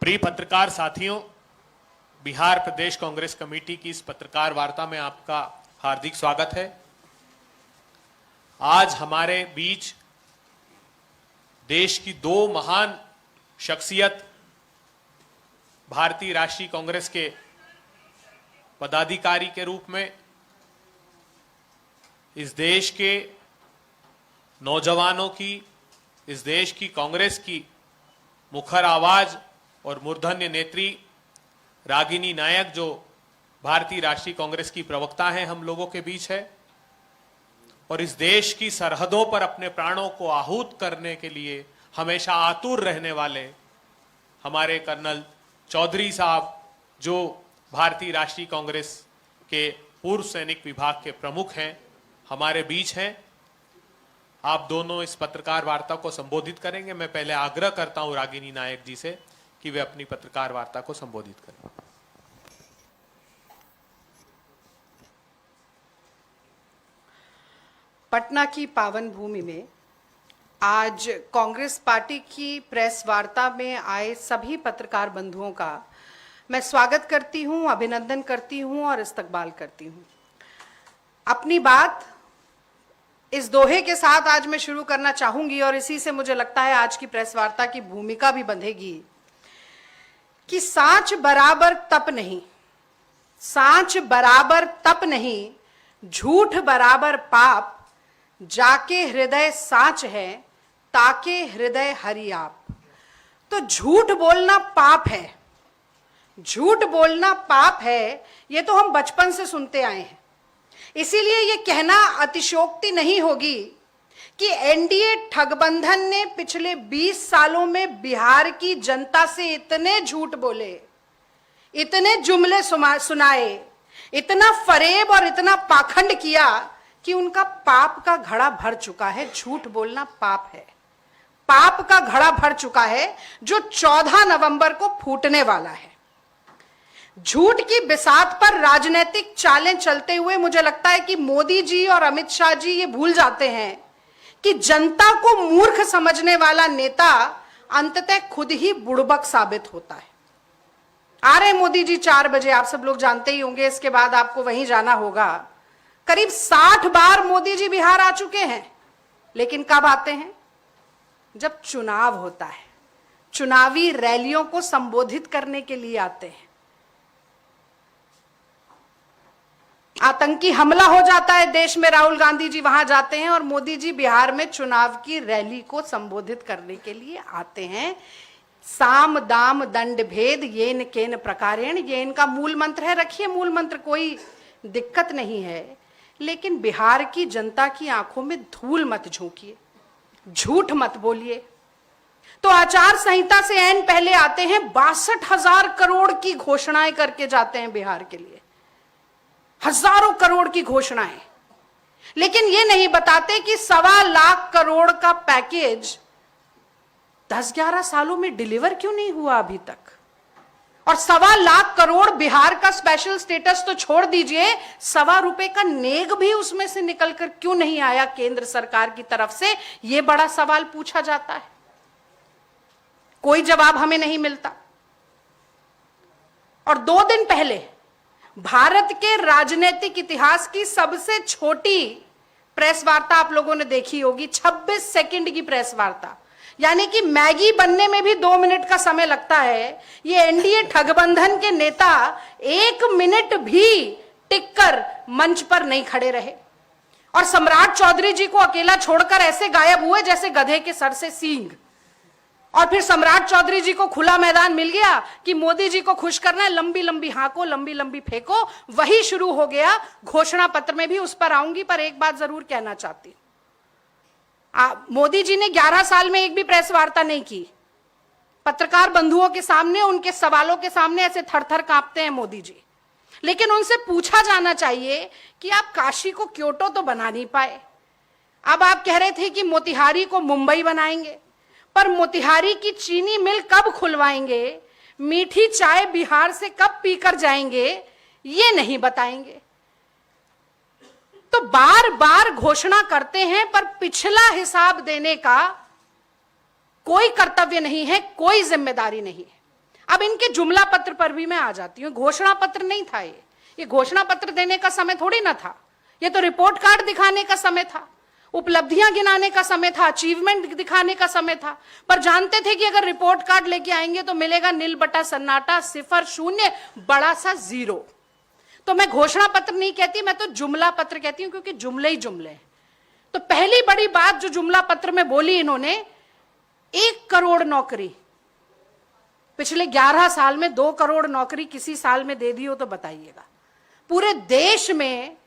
प्रिय पत्रकार साथियों, बिहार प्रदेश कांग्रेस कमेटी की इस पत्रकार वार्ता में आपका हार्दिक स्वागत है। आज हमारे बीच देश की दो महान शख्सियत, भारतीय राष्ट्रीय कांग्रेस के पदाधिकारी के रूप में इस देश के नौजवानों की, इस देश की कांग्रेस की मुखर आवाज और मूर्धन्य नेत्री रागिनी नायक, जो भारतीय राष्ट्रीय कांग्रेस की प्रवक्ता हैं, हम लोगों के बीच है। और इस देश की सरहदों पर अपने प्राणों को आहूत करने के लिए हमेशा आतुर रहने वाले हमारे कर्नल चौधरी साहब, जो भारतीय राष्ट्रीय कांग्रेस के पूर्व सैनिक विभाग के प्रमुख हैं, हमारे बीच हैं। आप दोनों इस पत्रकार वार्ता को संबोधित करेंगे। मैं पहले आग्रह करता हूं रागिनी नायक जी से कि वे अपनी पत्रकार वार्ता को संबोधित करें। पटना की पावन भूमि में आज कांग्रेस पार्टी की प्रेस वार्ता में आए सभी पत्रकार बंधुओं का मैं स्वागत करती हूं, अभिनंदन करती हूं और इस्तकबाल करती हूं। अपनी बात इस दोहे के साथ आज मैं शुरू करना चाहूंगी और इसी से मुझे लगता है आज की प्रेस वार्ता की भूमिका भी बंधेगी कि सांच बराबर तप नहीं, सांच बराबर तप नहीं, झूठ बराबर पाप, जाके हृदय सांच है, ताके हृदय हरि आप। तो झूठ बोलना पाप है, झूठ बोलना पाप है, ये तो हम बचपन से सुनते आए हैं। इसीलिए ये कहना अतिशयोक्ति नहीं होगी कि एनडीए ठगबंधन ने पिछले 20 सालों में बिहार की जनता से इतने झूठ बोले, इतने जुमले सुनाए, इतना फरेब और इतना पाखंड किया कि उनका पाप का घड़ा भर चुका है। झूठ बोलना पाप है, पाप का घड़ा भर चुका है जो 14 नवंबर को फूटने वाला है। झूठ की बिसात पर राजनीतिक चालें चलते हुए मुझे लगता है कि मोदी जी और अमित शाह जी ये भूल जाते हैं कि जनता को मूर्ख समझने वाला नेता अंततः खुद ही बुड़बक साबित होता है। आ रहे मोदी जी 4 बजे, आप सब लोग जानते ही होंगे, इसके बाद आपको वहीं जाना होगा। करीब 60 बार मोदी जी बिहार आ चुके हैं, लेकिन कब आते हैं? जब चुनाव होता है, चुनावी रैलियों को संबोधित करने के लिए आते हैं। आतंकी हमला हो जाता है देश में, राहुल गांधी जी वहां जाते हैं और मोदी जी बिहार में चुनाव की रैली को संबोधित करने के लिए आते हैं। साम दाम दंड भेद येन केन प्रकारेण, ये इनका मूल मंत्र है। रखिए मूल मंत्र, कोई दिक्कत नहीं है, लेकिन बिहार की जनता की आंखों में धूल मत झोंकिए, झूठ मत बोलिए। तो आचार संहिता से ऐन पहले आते हैं, 62,000 करोड़ की घोषणाएं करके जाते हैं बिहार के लिए, हजारों करोड़ की घोषणाएं, लेकिन ये नहीं बताते कि 1.25 लाख करोड़ का पैकेज 10-11 सालों में डिलीवर क्यों नहीं हुआ अभी तक। और 1.25 लाख करोड़ बिहार का स्पेशल स्टेटस तो छोड़ दीजिए, ₹1.25 का नेग भी उसमें से निकलकर क्यों नहीं आया केंद्र सरकार की तरफ से, यह बड़ा सवाल पूछा जाता है। कोई जवाब हमें नहीं मिलता। और 2 दिन पहले भारत के राजनीतिक इतिहास की सबसे छोटी प्रेस वार्ता आप लोगों ने देखी होगी, 26 सेकंड की प्रेस वार्ता, यानी कि मैगी बनने में भी 2 मिनट का समय लगता है। ये एनडीए ठगबंधन के नेता 1 मिनट भी टिककर मंच पर नहीं खड़े रहे और सम्राट चौधरी जी को अकेला छोड़कर ऐसे गायब हुए जैसे गधे के सर से सींग। और फिर सम्राट चौधरी जी को खुला मैदान मिल गया कि मोदी जी को खुश करना है, लंबी लंबी हांको, लंबी लंबी फेंको, वही शुरू हो गया। घोषणा पत्र में भी उस पर आऊंगी, पर एक बात जरूर कहना चाहती हूं, मोदी जी ने 11 साल में एक भी प्रेस वार्ता नहीं की। पत्रकार बंधुओं के सामने, उनके सवालों के सामने ऐसे थर-थर कांपते हैं मोदी जी। लेकिन उनसे पूछा जाना चाहिए कि आप काशी को क्योटो तो बना नहीं पाए। अब आप कह रहे थे कि मोतिहारी को मुंबई बनाएंगे, पर मोतिहारी की चीनी मिल कब खुलवाएंगे, मीठी चाय बिहार से कब पीकर जाएंगे, ये नहीं बताएंगे। तो बार बार घोषणा करते हैं पर पिछला हिसाब देने का कोई कर्तव्य नहीं है, कोई जिम्मेदारी नहीं है। अब इनके जुमला पत्र पर भी मैं आ जाती हूँ। घोषणा पत्र नहीं था ये घोषणा पत्र देने का समय थोड़ी ना था, ये तो रिपोर्ट कार्ड दिखाने का समय था, उपलब्धियां गिनाने का समय था, अचीवमेंट दिखाने का समय था। पर जानते थे कि अगर रिपोर्ट कार्ड लेके आएंगे तो मिलेगा नील बटा सन्नाटा, 0 0 बड़ा सा 0। तो मैं घोषणा पत्र नहीं कहती, मैं तो जुमला पत्र कहती हूं, क्योंकि जुमले ही जुमले हैं। तो पहली बड़ी बात जो जुमला पत्र में बोली इन्होंने, 1 करोड़ नौकरी। पिछले 11 साल में 2 करोड़ नौकरी किसी साल में दे दी हो तो बताइएगा। पूरे देश में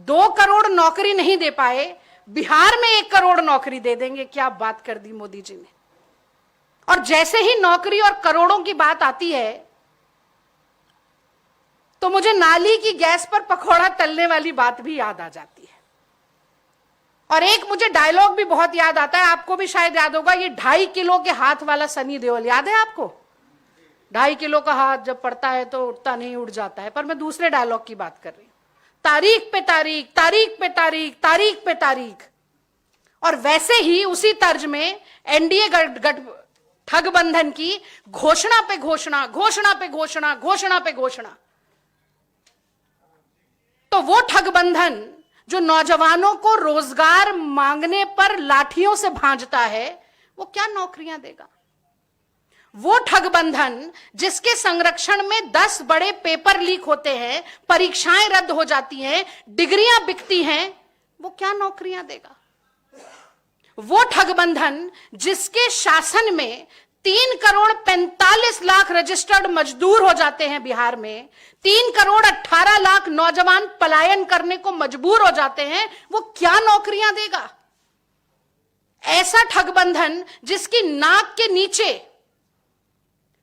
2 करोड़ नौकरी नहीं दे पाए, बिहार में 1 करोड़ नौकरी दे देंगे। क्या बात कर दी मोदी जी ने। और जैसे ही नौकरी और करोड़ों की बात आती है तो मुझे नाली की गैस पर पकौड़ा तलने वाली बात भी याद आ जाती है। और एक मुझे डायलॉग भी बहुत याद आता है, आपको भी शायद याद होगा, ये 2.5 किलो के हाथ वाला सनी देओल, याद है आपको? 2.5 किलो का हाथ जब पड़ता है तो उठता नहीं, उड़ जाता है। पर मैं दूसरे डायलॉग की बात कर रही हूं, तारीख पे तारीख, तारीख पे तारीख, तारीख पे तारीख। और वैसे ही उसी तर्ज में एनडीए ठगबंधन की घोषणा पे घोषणा, घोषणा पे घोषणा, घोषणा पे घोषणा। तो वो ठगबंधन जो नौजवानों को रोजगार मांगने पर लाठियों से भांजता है, वो क्या नौकरियां देगा? वो ठगबंधन जिसके संरक्षण में 10 बड़े पेपर लीक होते हैं, परीक्षाएं रद्द हो जाती हैं, डिग्रियां बिकती हैं, वो क्या नौकरियां देगा? वो ठगबंधन जिसके शासन में 3 करोड़ 45 लाख रजिस्टर्ड मजदूर हो जाते हैं बिहार में, 3 करोड़ 18 लाख नौजवान पलायन करने को मजबूर हो जाते हैं, वो क्या नौकरियां देगा? ऐसा ठगबंधन जिसकी नाक के नीचे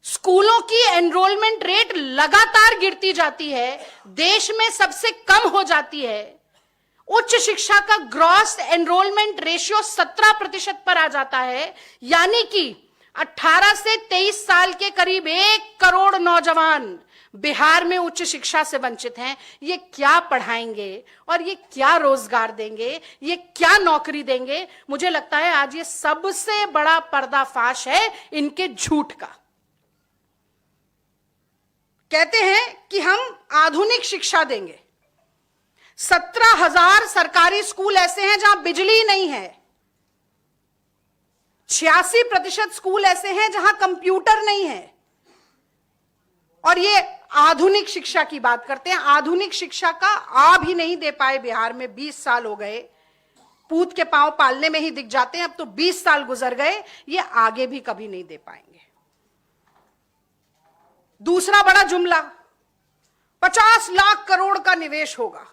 स्कूलों की एनरोलमेंट रेट लगातार गिरती जाती है, देश में सबसे कम हो जाती है, उच्च शिक्षा का ग्रॉस एनरोलमेंट रेशियो 17% पर आ जाता है, यानी कि 18 से 23 साल के करीब 1 करोड़ नौजवान बिहार में उच्च शिक्षा से वंचित हैं। ये क्या पढ़ाएंगे और ये क्या रोजगार देंगे, ये क्या नौकरी देंगे? मुझे लगता है आज ये सबसे बड़ा पर्दाफाश है इनके झूठ का। कहते हैं कि हम आधुनिक शिक्षा देंगे। 17,000 सरकारी स्कूल ऐसे हैं जहां बिजली नहीं है, 86% स्कूल ऐसे हैं जहां कंप्यूटर नहीं है। और ये आधुनिक शिक्षा की बात करते हैं। आधुनिक शिक्षा का आ भी नहीं दे पाए बिहार में, 20 साल हो गए। पूत के पांव पालने में ही दिख जाते हैं, अब तो 20 साल गुजर गए, ये आगे भी कभी नहीं दे पाएंगे। दूसरा बड़ा जुमला, 50 लाख करोड़ का निवेश होगा।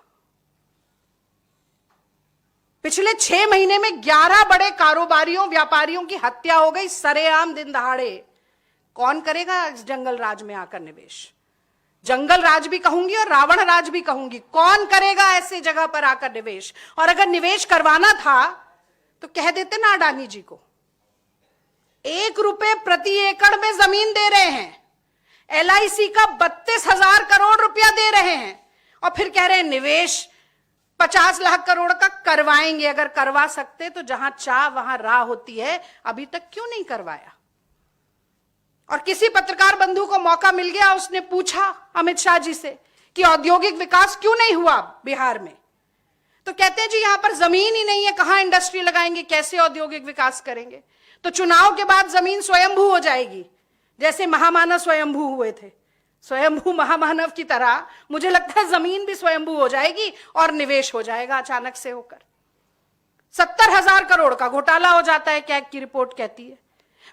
पिछले 6 महीने में 11 बड़े कारोबारियों, व्यापारियों की हत्या हो गई सरेआम, दिन दहाड़े। कौन करेगा इस जंगल राज में आकर निवेश? जंगल राज भी कहूंगी और रावण राज भी कहूंगी। कौन करेगा ऐसी जगह पर आकर निवेश? और अगर निवेश करवाना था तो कह देते ना अडानी जी को। 1 रुपए प्रति एकड़ में जमीन दे रहे हैं, LIC का 32,000 करोड़ रुपया दे रहे हैं, और फिर कह रहे हैं निवेश 50 लाख करोड़ का करवाएंगे। अगर करवा सकते तो जहां चाह वहां राह होती है, अभी तक क्यों नहीं करवाया? और किसी पत्रकार बंधु को मौका मिल गया, उसने पूछा अमित शाह जी से कि औद्योगिक विकास क्यों नहीं हुआ बिहार में? तो कहते हैं जी यहां पर जमीन ही नहीं है, कहां इंडस्ट्री लगाएंगे, कैसे औद्योगिक विकास करेंगे? तो चुनाव के बाद जमीन स्वयंभू हो जाएगी, जैसे महामानव स्वयंभू हुए थे। स्वयंभू महामानव की तरह मुझे लगता है जमीन भी स्वयंभू हो जाएगी और निवेश हो जाएगा अचानक से होकर। 70,000 करोड़ का घोटाला हो जाता है, कैग की रिपोर्ट कहती है।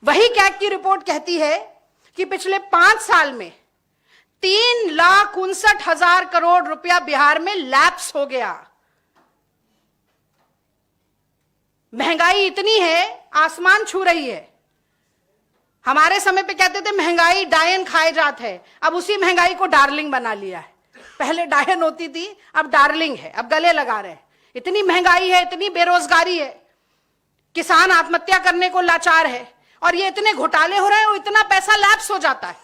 वही कैग की रिपोर्ट कहती है कि पिछले 5 साल में 3,59,000 करोड़ रुपया बिहार में लैप्स हो गया। महंगाई इतनी है, आसमान छू रही है। हमारे समय पे कहते थे महंगाई डायन खाए जात है, अब उसी महंगाई को डार्लिंग बना लिया है। पहले डायन होती थी, अब डार्लिंग है, अब गले लगा रहे हैं। इतनी महंगाई है, इतनी बेरोजगारी है, किसान आत्महत्या करने को लाचार है, और ये इतने घोटाले हो रहे हैं, इतना पैसा लैप्स हो जाता है।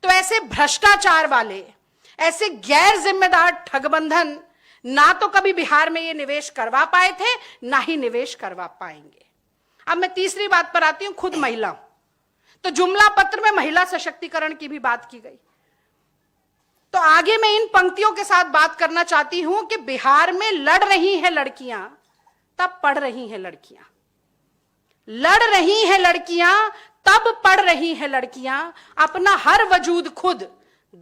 तो ऐसे भ्रष्टाचार वाले, ऐसे गैर जिम्मेदार ठगबंधन ना तो कभी बिहार में ये निवेश करवा पाए थे, ना ही निवेश करवा पाएंगे। अब मैं तीसरी बात पर आती हूं, खुद महिला। तो जुमला पत्र में महिला सशक्तिकरण की भी बात की गई। तो आगे मैं इन पंक्तियों के साथ बात करना चाहती हूं कि बिहार में लड़ रही हैं लड़कियां तब पढ़ रही हैं लड़कियां, लड़ रही हैं लड़कियां तब पढ़ रही हैं लड़कियां, अपना हर वजूद खुद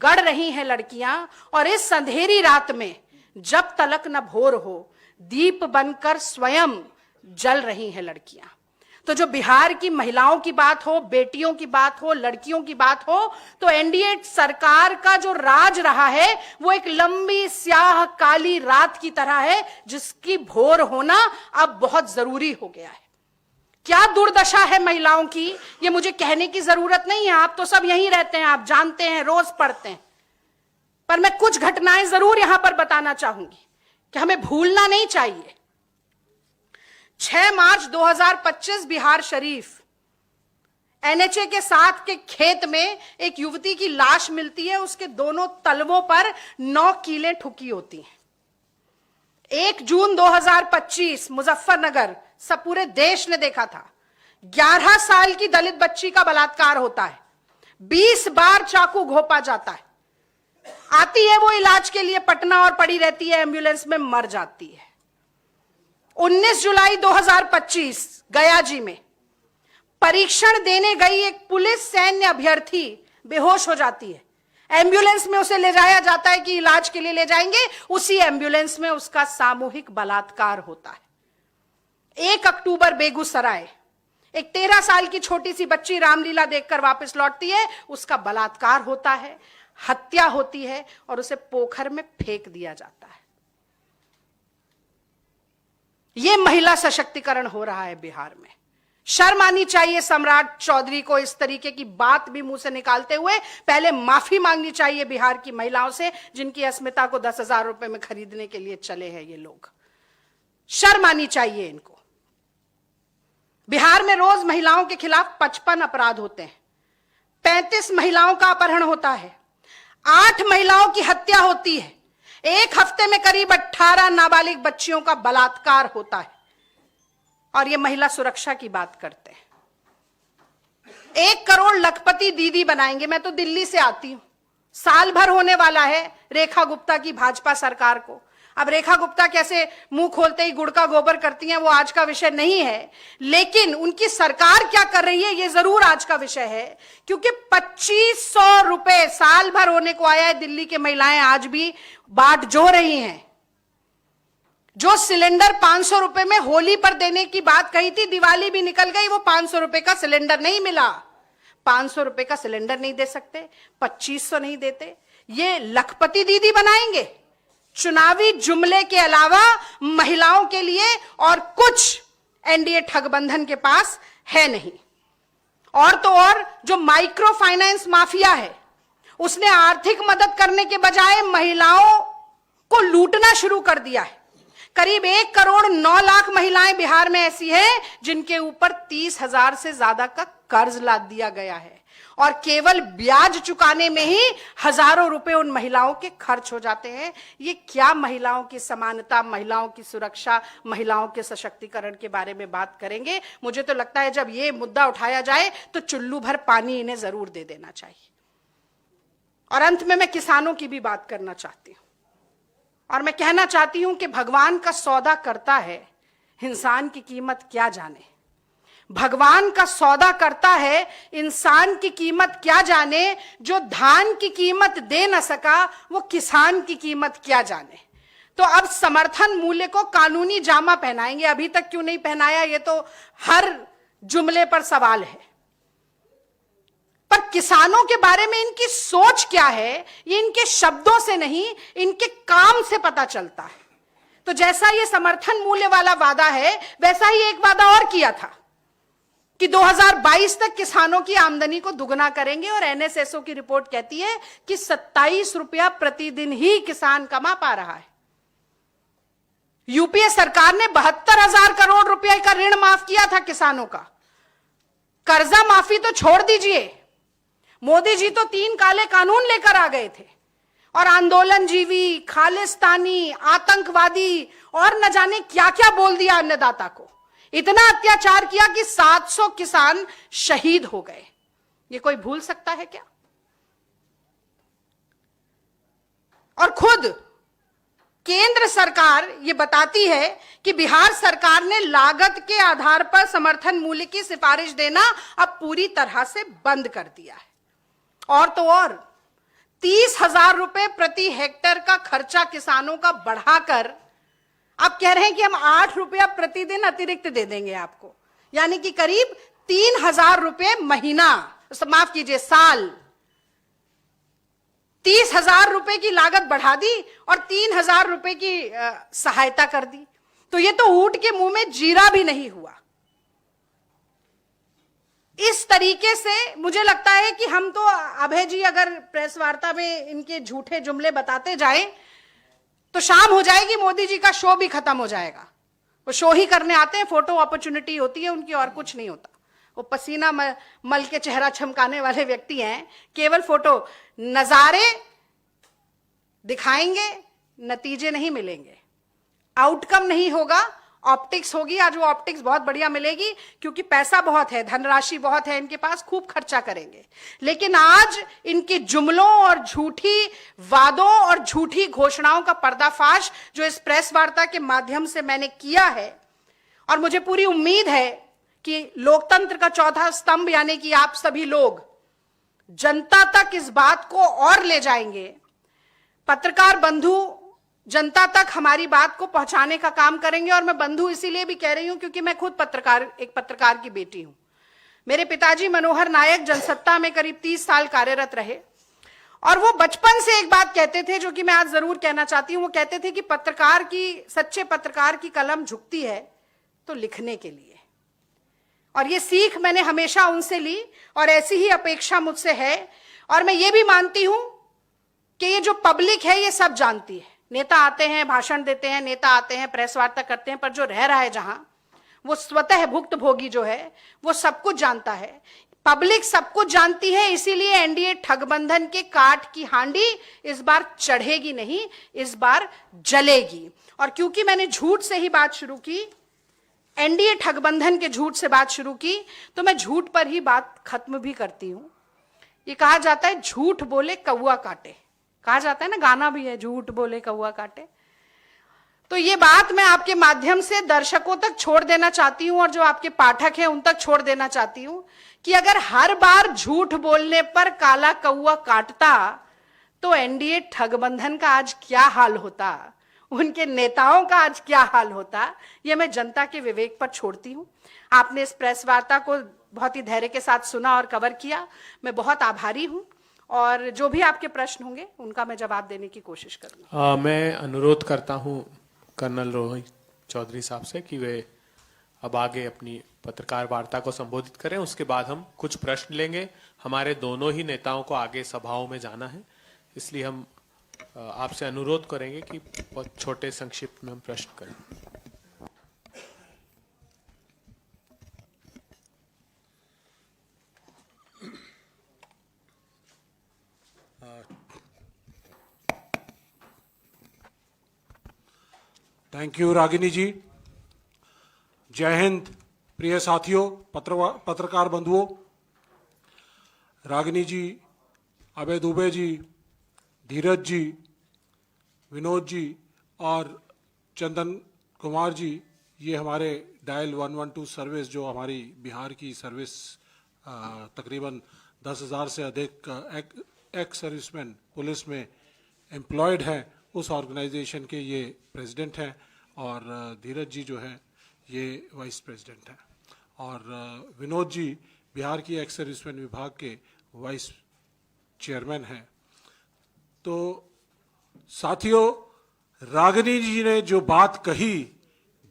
गढ़ रही हैं लड़कियां, और इस अंधेरी रात में जब तलक न भोर हो दीप बनकर स्वयं जल रही हैं लड़कियां। तो जो बिहार की महिलाओं की बात हो, बेटियों की बात हो, लड़कियों की बात हो, तो एनडीए सरकार का जो राज रहा है वो एक लंबी स्याह काली रात की तरह है, जिसकी भोर होना अब बहुत जरूरी हो गया है। क्या दुर्दशा है महिलाओं की, ये मुझे कहने की जरूरत नहीं है, आप तो सब यहीं रहते हैं, आप जानते हैं, रोज पढ़ते हैं। पर मैं कुछ घटनाएं जरूर यहां पर बताना चाहूंगी कि हमें भूलना नहीं चाहिए। 6 मार्च 2025 बिहार शरीफ एनएचए के साथ के खेत में एक युवती की लाश मिलती है, उसके दोनों तलवों पर 9 कीलें ठुकी होती हैं। 1 जून 2025 मुजफ्फरनगर, सब पूरे देश ने देखा था, 11 साल की दलित बच्ची का बलात्कार होता है, 20 बार चाकू घोंपा जाता है, आती है वो इलाज के लिए पटना और पड़ी रहती है, एम्बुलेंस में मर जाती है। 19 जुलाई 2025 गया जी में परीक्षण देने गई एक पुलिस सैन्य अभ्यर्थी बेहोश हो जाती है, एम्बुलेंस में उसे ले जाया जाता है कि इलाज के लिए ले जाएंगे, उसी एम्बुलेंस में उसका सामूहिक बलात्कार होता है। 1 अक्टूबर बेगूसराय, एक 13 साल की छोटी सी बच्ची रामलीला देखकर वापस लौटती है, उसका बलात्कार होता है, हत्या होती है और उसे पोखर में फेंक दिया जाता है। यह महिला सशक्तिकरण हो रहा है बिहार में। शर्म आनी चाहिए सम्राट चौधरी को इस तरीके की बात भी मुंह से निकालते हुए। पहले माफी मांगनी चाहिए बिहार की महिलाओं से, जिनकी अस्मिता को 10,000 रुपए में खरीदने के लिए चले हैं ये लोग। शर्म आनी चाहिए इनको। बिहार में रोज महिलाओं के खिलाफ 55 अपराध होते हैं, 35 महिलाओं का अपहरण होता है, 8 महिलाओं की हत्या होती है, एक हफ्ते में करीब 18 नाबालिग बच्चियों का बलात्कार होता है। और ये महिला सुरक्षा की बात करते हैं। 1 करोड़ लखपति दीदी बनाएंगे। मैं तो दिल्ली से आती हूं, साल भर होने वाला है रेखा गुप्ता की भाजपा सरकार को। अब रेखा गुप्ता कैसे मुंह खोलते ही गुड़ का गोबर करती हैं वो आज का विषय नहीं है, लेकिन उनकी सरकार क्या कर रही है ये जरूर आज का विषय है। क्योंकि 2500 रुपए साल भर होने को आया है, दिल्ली की महिलाएं आज भी बाट जो रही हैं। जो सिलेंडर 500 रुपए में होली पर देने की बात कही थी, दिवाली भी निकल गई, वो 500 रुपए का सिलेंडर नहीं मिला। 500 रुपए का सिलेंडर नहीं दे सकते, 2500 नहीं देते, ये लखपति दीदी बनाएंगे। चुनावी जुमले के अलावा महिलाओं के लिए और कुछ एनडीए ठगबंधन के पास है नहीं। और तो और जो माइक्रो फाइनेंस माफिया है, उसने आर्थिक मदद करने के बजाय महिलाओं को लूटना शुरू कर दिया है। करीब 1 करोड़ 9 लाख महिलाएं बिहार में ऐसी हैं जिनके ऊपर 30,000 से ज्यादा का कर्ज लाद दिया गया है, और केवल ब्याज चुकाने में ही हजारों रुपए उन महिलाओं के खर्च हो जाते हैं। ये क्या महिलाओं की समानता, महिलाओं की सुरक्षा, महिलाओं के सशक्तिकरण के बारे में बात करेंगे? मुझे तो लगता है जब ये मुद्दा उठाया जाए तो चुल्लू भर पानी इन्हें जरूर दे देना चाहिए। और अंत में मैं किसानों की भी बात करना चाहती हूं, और मैं कहना चाहती हूं कि भगवान का सौदा करता है, इंसान की कीमत क्या जाने। भगवान का सौदा करता है, इंसान की कीमत क्या जाने। जो धान की कीमत दे न सका वो किसान की कीमत क्या जाने। तो अब समर्थन मूल्य को कानूनी जामा पहनाएंगे। अभी तक क्यों नहीं पहनाया, ये तो हर जुमले पर सवाल है। पर किसानों के बारे में इनकी सोच क्या है, ये इनके शब्दों से नहीं, इनके काम से पता चलता है। तो जैसा ये समर्थन मूल्य वाला वादा है, वैसा ही एक वादा और किया था कि 2022 तक किसानों की आमदनी को दुगना करेंगे। और एनएसएसओ की रिपोर्ट कहती है कि 27 रुपया प्रतिदिन ही किसान कमा पा रहा है। यूपीए सरकार ने 72,000 करोड़ रुपए का ऋण माफ किया था किसानों का। कर्जा माफी तो छोड़ दीजिए, मोदी जी तो 3 काले कानून लेकर आ गए थे, और आंदोलनजीवी, खालिस्तानी, आतंकवादी और न जाने क्या क्या बोल दिया अन्नदाता को। इतना अत्याचार किया कि 700 किसान शहीद हो गए। ये कोई भूल सकता है क्या? और खुद केंद्र सरकार ये बताती है कि बिहार सरकार ने लागत के आधार पर समर्थन मूल्य की सिफारिश देना अब पूरी तरह से बंद कर दिया है। और तो और 30,000 रुपए प्रति हेक्टेयर का खर्चा किसानों का बढ़ाकर अब कह रहे हैं कि हम 8 रुपया प्रतिदिन अतिरिक्त दे देंगे आपको, यानी कि करीब 3,000 रुपए महीना, माफ कीजिए साल। 30,000 रुपए की लागत बढ़ा दी और 3,000 रुपए की सहायता कर दी। तो ये तो ऊंट के मुंह में जीरा भी नहीं हुआ। इस तरीके से मुझे लगता है कि हम तो अभय जी अगर प्रेस वार्ता में इनके झूठे जुमले बताते जाएं तो शाम हो जाएगी, मोदी जी का शो भी खत्म हो जाएगा। वो शो ही करने आते हैं, फोटो अपॉर्चुनिटी होती है उनकी, और कुछ नहीं होता। वो पसीना मल के चेहरा चमकाने वाले व्यक्ति हैं, केवल फोटो नजारे दिखाएंगे, नतीजे नहीं मिलेंगे, आउटकम नहीं होगा, ऑप्टिक्स होगी। आज वो ऑप्टिक्स बहुत बढ़िया मिलेगी क्योंकि पैसा बहुत है, धनराशि बहुत है इनके पास, खूब खर्चा करेंगे। लेकिन आज इनके जुमलों और झूठी वादों और झूठी घोषणाओं का पर्दाफाश जो इस प्रेस वार्ता के माध्यम से मैंने किया है, और मुझे पूरी उम्मीद है कि लोकतंत्र का चौथा स्तंभ यानी कि आप सभी लोग जनता तक इस बात को और ले जाएंगे। पत्रकार बंधु जनता तक हमारी बात को पहुंचाने का काम करेंगे। और मैं बंधु इसीलिए भी कह रही हूं क्योंकि मैं खुद एक पत्रकार की बेटी हूं। मेरे पिताजी मनोहर नायक जनसत्ता में करीब 30 साल कार्यरत रहे, और वो बचपन से एक बात कहते थे जो कि मैं आज जरूर कहना चाहती हूं। वो कहते थे कि सच्चे पत्रकार की कलम झुकती है तो लिखने के लिए। और ये सीख मैंने हमेशा उनसे ली और ऐसी ही अपेक्षा मुझसे है। और मैं ये भी मानती हूं कि ये जो पब्लिक है ये सब जानती है। नेता आते हैं, भाषण देते हैं, नेता आते हैं, प्रेस वार्ता करते हैं, पर जो रह रहा है जहां, वो स्वतः भुक्तभोगी जो है वो सब कुछ जानता है। पब्लिक सब कुछ जानती है, इसीलिए एनडीए ठगबंधन के काट की हांडी इस बार चढ़ेगी नहीं, इस बार जलेगी। और क्योंकि मैंने झूठ से ही बात शुरू की, एनडीए ठगबंधन के झूठ से बात शुरू की, तो मैं झूठ पर ही बात खत्म भी करती हूं। ये कहा जाता है झूठ बोले कौआ काटे, कहा जाता है ना, गाना भी है, झूठ बोले कौआ काटे। तो ये बात मैं आपके माध्यम से दर्शकों तक छोड़ देना चाहती हूं और जो आपके पाठक हैं उन तक छोड़ देना चाहती हूं कि अगर हर बार झूठ बोलने पर काला कौआ काटता तो एनडीए ठगबंधन का आज क्या हाल होता, उनके नेताओं का आज क्या हाल होता, ये मैं जनता के विवेक पर छोड़ती हूं। आपने इस प्रेस वार्ता को बहुत ही धैर्य के साथ सुना और कवर किया, मैं बहुत आभारी हूं। और जो भी आपके प्रश्न होंगे उनका मैं जवाब देने की कोशिश करूंगा। मैं अनुरोध करता हूं कर्नल रोहित चौधरी साहब से कि वे अब आगे अपनी पत्रकार वार्ता को संबोधित करें। उसके बाद हम कुछ प्रश्न लेंगे। हमारे दोनों ही नेताओं को आगे सभाओं में जाना है, इसलिए हम आपसे अनुरोध करेंगे कि बहुत छोटे संक्षिप्त में हम प्रश्न करें। थैंक यू रागिनी जी। जय हिंद प्रिय साथियों, पत्रकार बंधुओं। रागिनी जी, अभय दुबे जी, धीरज जी, विनोद जी और चंदन कुमार जी, ये हमारे डायल 112 सर्विस जो हमारी बिहार की सर्विस तकरीबन 10,000 से अधिक एक्स सर्विसमैन पुलिस में एम्प्लॉयड हैं, उस ऑर्गेनाइजेशन के ये प्रेसिडेंट हैं। और धीरज जी जो है ये वाइस प्रेसिडेंट हैं। और विनोद जी बिहार की एक्स सर्विसमैन विभाग के वाइस चेयरमैन हैं। तो साथियों, रागिनी जी ने जो बात कही,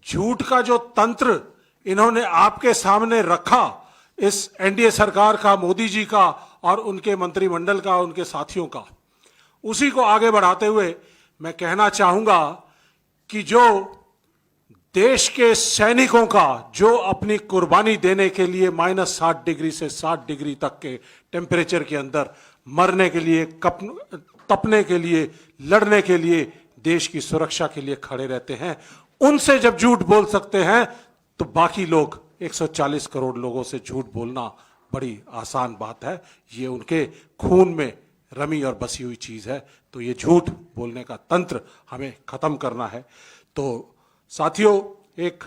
झूठ का जो तंत्र इन्होंने आपके सामने रखा, इस एनडीए सरकार का, मोदी जी का और उनके मंत्रिमंडल का, उनके साथियों का, उसी को आगे बढ़ाते हुए मैं कहना चाहूंगा कि जो देश के सैनिकों का जो अपनी कुर्बानी देने के लिए -60 डिग्री से 60 डिग्री तक के टेम्परेचर के अंदर मरने के लिए, तपने के लिए, लड़ने के लिए, देश की सुरक्षा के लिए खड़े रहते हैं, उनसे जब झूठ बोल सकते हैं तो बाकी लोग 140 करोड़ लोगों से झूठ बोलना बड़ी आसान बात है। ये उनके खून में रमी और बसी हुई चीज है। तो ये झूठ बोलने का तंत्र हमें खत्म करना है। तो साथियों, एक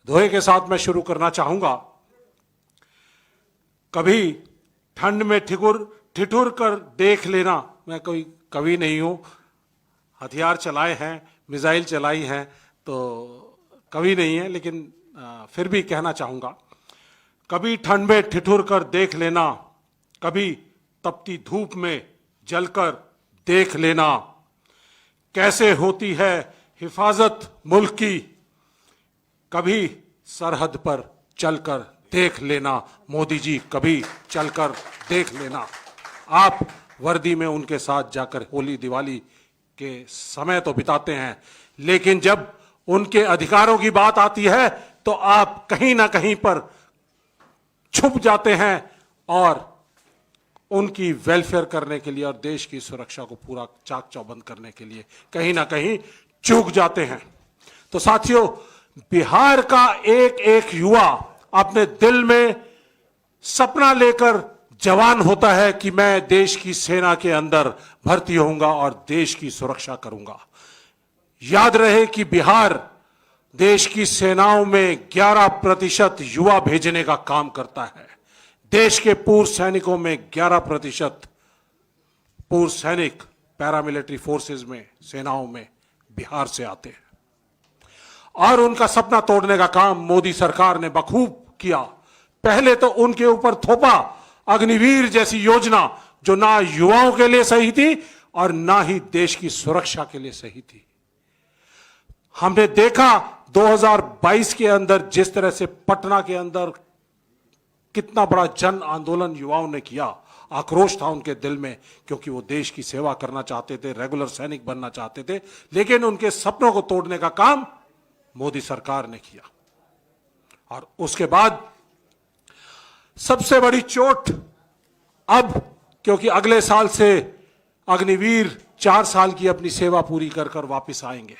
दोहे के साथ मैं शुरू करना चाहूंगा। कभी ठंड में ठिठुर कर देख लेना। मैं कोई कवि नहीं हूं, हथियार चलाए हैं, मिसाइल चलाई हैं, तो कवि नहीं है, लेकिन फिर भी कहना चाहूंगा। कभी ठंड में ठिठुर कर देख लेना, कभी तपती धूप में जलकर देख लेना, कैसे होती है हिफाजत मुल्क की, कभी सरहद पर चलकर देख लेना। मोदी जी, कभी चलकर देख लेना। आप वर्दी में उनके साथ जाकर होली दिवाली के समय तो बिताते हैं, लेकिन जब उनके अधिकारों की बात आती है तो आप कहीं ना कहीं पर छुप जाते हैं और उनकी वेलफेयर करने के लिए और देश की सुरक्षा को पूरा चाक चौबंद करने के लिए कहीं ना कहीं चूक जाते हैं। तो साथियों, बिहार का एक एक युवा अपने दिल में सपना लेकर जवान होता है कि मैं देश की सेना के अंदर भर्ती होऊंगा और देश की सुरक्षा करूंगा। याद रहे कि बिहार देश की सेनाओं में 11% युवा भेजने का काम करता है। देश के पूर्व सैनिकों में 11% पूर्व सैनिक पैरामिलिट्री फोर्सेस में, सेनाओं में बिहार से आते हैं। और उनका सपना तोड़ने का काम मोदी सरकार ने बखूब किया। पहले तो उनके ऊपर थोपा अग्निवीर जैसी योजना, जो ना युवाओं के लिए सही थी और ना ही देश की सुरक्षा के लिए सही थी। हमने देखा 2022 के अंदर जिस तरह से पटना के अंदर कितना बड़ा जन आंदोलन युवाओं ने किया। आक्रोश था उनके दिल में, क्योंकि वो देश की सेवा करना चाहते थे, रेगुलर सैनिक बनना चाहते थे, लेकिन उनके सपनों को तोड़ने का काम मोदी सरकार ने किया। और उसके बाद सबसे बड़ी चोट अब, क्योंकि अगले साल से अग्निवीर 4 साल की अपनी सेवा पूरी कर कर वापस आएंगे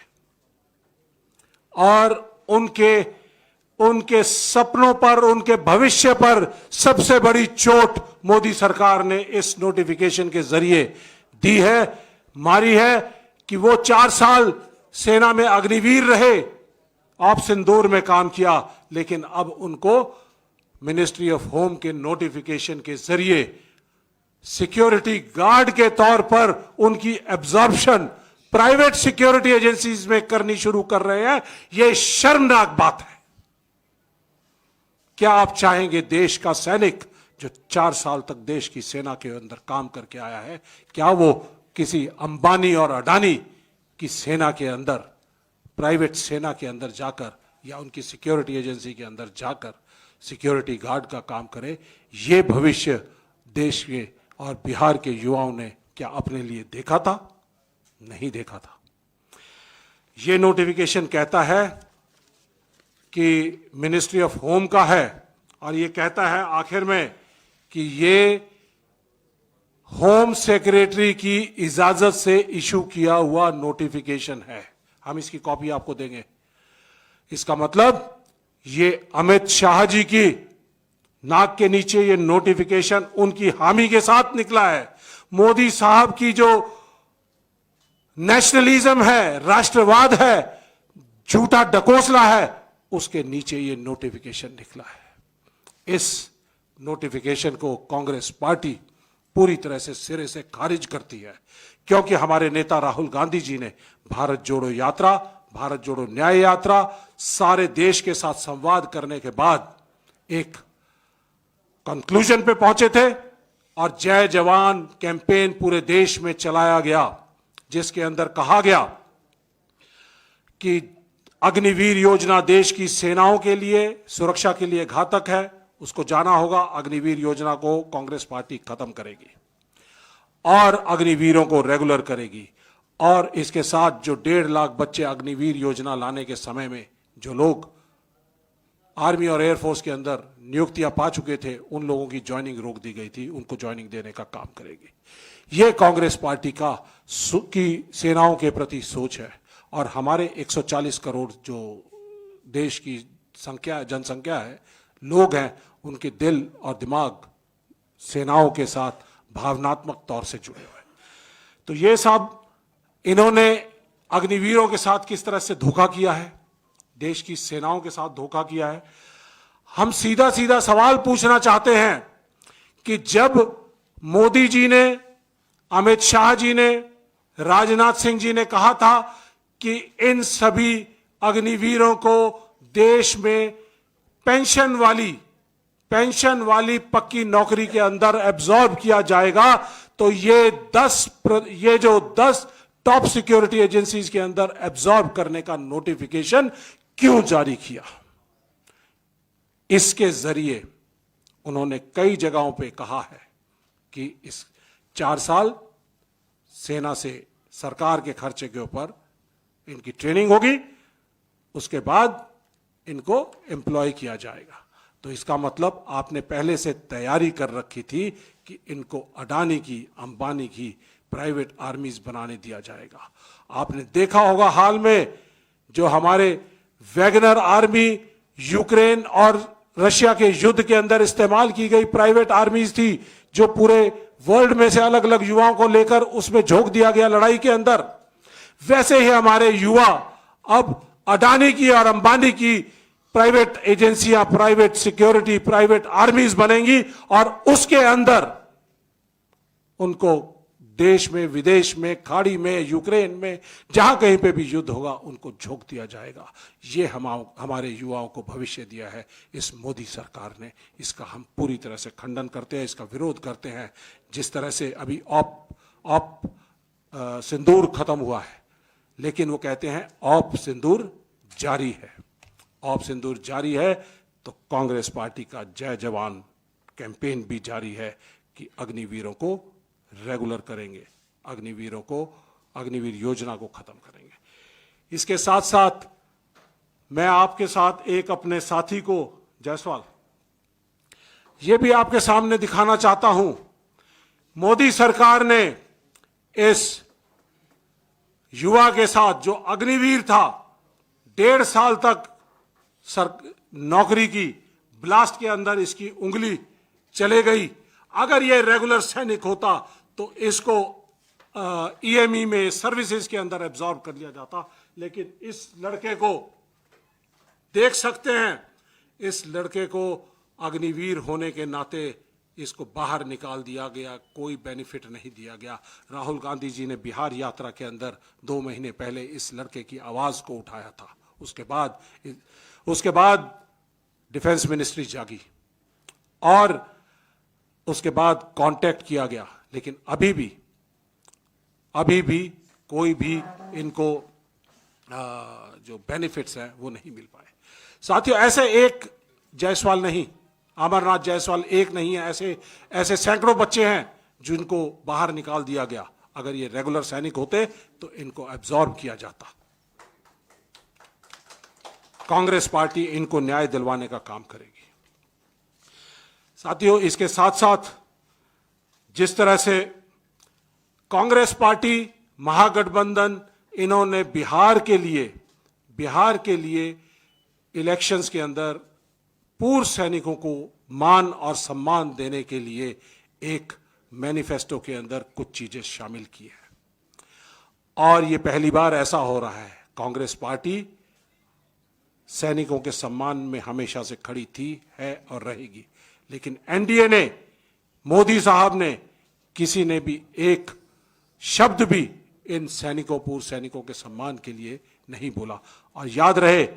और उनके सपनों पर, उनके भविष्य पर सबसे बड़ी चोट मोदी सरकार ने इस नोटिफिकेशन के जरिए दी है, मारी है कि वो 4 साल सेना में अग्निवीर रहे, आप सिंदूर में काम किया, लेकिन अब उनको मिनिस्ट्री ऑफ होम के नोटिफिकेशन के जरिए सिक्योरिटी गार्ड के तौर पर उनकी एब्जॉर्प्शन प्राइवेट सिक्योरिटी एजेंसीज में करनी शुरू कर रहे हैं। यह शर्मनाक बात है। क्या आप चाहेंगे देश का सैनिक जो 4 साल तक देश की सेना के अंदर काम करके आया है, क्या वो किसी अंबानी और अडानी की सेना के अंदर, प्राइवेट सेना के अंदर जाकर या उनकी सिक्योरिटी एजेंसी के अंदर जाकर सिक्योरिटी गार्ड का काम करे? ये भविष्य देश के और बिहार के युवाओं ने क्या अपने लिए देखा था? नहीं देखा था। ये नोटिफिकेशन कहता है कि मिनिस्ट्री ऑफ होम का है और ये कहता है आखिर में कि ये होम सेक्रेटरी की इजाजत से इशू किया हुआ नोटिफिकेशन है। हम इसकी कॉपी आपको देंगे। इसका मतलब ये अमित शाह जी की नाक के नीचे ये नोटिफिकेशन उनकी हामी के साथ निकला है। मोदी साहब की जो नेशनलिज्म है, राष्ट्रवाद है, झूठा डकोसला है, उसके नीचे ये नोटिफिकेशन निकला है। इस नोटिफिकेशन को कांग्रेस पार्टी पूरी तरह से सिरे से खारिज करती है, क्योंकि हमारे नेता राहुल गांधी जी ने भारत जोड़ो यात्रा, भारत जोड़ो न्याय यात्रा, सारे देश के साथ संवाद करने के बाद एक कंक्लूजन पे पहुंचे थे और जय जवान कैंपेन पूरे देश में चलाया गया, जिसके अंदर कहा गया कि अग्निवीर योजना देश की सेनाओं के लिए, सुरक्षा के लिए घातक है, उसको जाना होगा। अग्निवीर योजना को कांग्रेस पार्टी खत्म करेगी और अग्निवीरों को रेगुलर करेगी। और इसके साथ जो 1.5 लाख बच्चे अग्निवीर योजना लाने के समय में जो लोग आर्मी और एयरफोर्स के अंदर नियुक्तियां पा चुके थे, उन लोगों की ज्वाइनिंग रोक दी गई थी, उनको ज्वाइनिंग देने का काम करेगी। यह कांग्रेस पार्टी की सेनाओं के प्रति सोच है। और हमारे 140 करोड़ जो देश की जनसंख्या है, लोग हैं, उनके दिल और दिमाग सेनाओं के साथ भावनात्मक तौर से जुड़े हुए। तो ये सब इन्होंने अग्निवीरों के साथ किस तरह से धोखा किया है, देश की सेनाओं के साथ धोखा किया है। हम सीधा सीधा सवाल पूछना चाहते हैं कि जब मोदी जी ने, अमित शाह जी ने, राजनाथ सिंह जी ने कहा था कि इन सभी अग्निवीरों को देश में पेंशन वाली पक्की नौकरी के अंदर एब्जॉर्ब किया जाएगा, तो ये जो 10 टॉप सिक्योरिटी एजेंसीज के अंदर एब्जॉर्ब करने का नोटिफिकेशन क्यों जारी किया। इसके जरिए उन्होंने कई जगहों पे कहा है कि इस 4 साल सेना से सरकार के खर्चे के ऊपर इनकी ट्रेनिंग होगी, उसके बाद इनको एम्प्लॉय किया जाएगा। तो इसका मतलब आपने पहले से तैयारी कर रखी थी कि इनको अडानी की, अंबानी की प्राइवेट आर्मीज बनाने दिया जाएगा। आपने देखा होगा हाल में जो हमारे वैगनर आर्मी यूक्रेन और रशिया के युद्ध के अंदर इस्तेमाल की गई प्राइवेट आर्मीज थी, जो पूरे वर्ल्ड में से अलग अलग युवाओं को लेकर उसमें झोंक दिया गया लड़ाई के अंदर। वैसे ही हमारे युवा अब अडानी की और अंबानी की प्राइवेट एजेंसियां, प्राइवेट सिक्योरिटी, प्राइवेट आर्मीज बनेंगी और उसके अंदर उनको देश में, विदेश में, खाड़ी में, यूक्रेन में, जहां कहीं पे भी युद्ध होगा उनको झोंक दिया जाएगा। ये हमारे युवाओं को भविष्य दिया है इस मोदी सरकार ने। इसका हम पूरी तरह से खंडन करते हैं, इसका विरोध करते हैं। जिस तरह से अभी सिंदूर खत्म हुआ है, लेकिन वो कहते हैं ऑप सिंदूर जारी है। ऑप सिंदूर जारी है तो कांग्रेस पार्टी का जय जवान कैंपेन भी जारी है कि अग्निवीरों को रेगुलर करेंगे, अग्निवीर योजना को खत्म करेंगे। इसके साथ साथ मैं आपके साथ एक अपने साथी को, जायसवाल, ये भी आपके सामने दिखाना चाहता हूं। मोदी सरकार ने इस युवा के साथ जो अग्निवीर था, 1.5 साल तक नौकरी की, ब्लास्ट के अंदर इसकी उंगली चले गई। अगर ये रेगुलर सैनिक होता तो इसको ईएमई में, सर्विसेज के अंदर एब्जॉर्ब कर लिया जाता। लेकिन इस लड़के को देख सकते हैं, इस लड़के को अग्निवीर होने के नाते इसको बाहर निकाल दिया गया, कोई बेनिफिट नहीं दिया गया। राहुल गांधी जी ने बिहार यात्रा के अंदर 2 महीने पहले इस लड़के की आवाज को उठाया था। उसके बाद डिफेंस मिनिस्ट्री जागी और उसके बाद कांटेक्ट किया गया, लेकिन अभी भी कोई भी इनको जो बेनिफिट्स हैं वो नहीं मिल पाए। साथियों, ऐसे एक जायसवाल नहीं, अमरनाथ जायसवाल एक नहीं है, ऐसे सैकड़ों बच्चे हैं जिनको बाहर निकाल दिया गया। अगर ये रेगुलर सैनिक होते तो इनको एब्जॉर्ब किया जाता। कांग्रेस पार्टी इनको न्याय दिलवाने का काम करेगी। साथियों, इसके साथ साथ जिस तरह से कांग्रेस पार्टी, महागठबंधन, इन्होंने बिहार के लिए इलेक्शंस के अंदर पूर्व सैनिकों को मान और सम्मान देने के लिए एक मैनिफेस्टो के अंदर कुछ चीजें शामिल की है। और ये पहली बार ऐसा हो रहा है। कांग्रेस पार्टी सैनिकों के सम्मान में हमेशा से खड़ी थी, है और रहेगी। लेकिन एनडीए ने, मोदी साहब ने, किसी ने भी एक शब्द भी इन सैनिकों, पूर्व सैनिकों के सम्मान के लिए नहीं बोला। और याद रहे,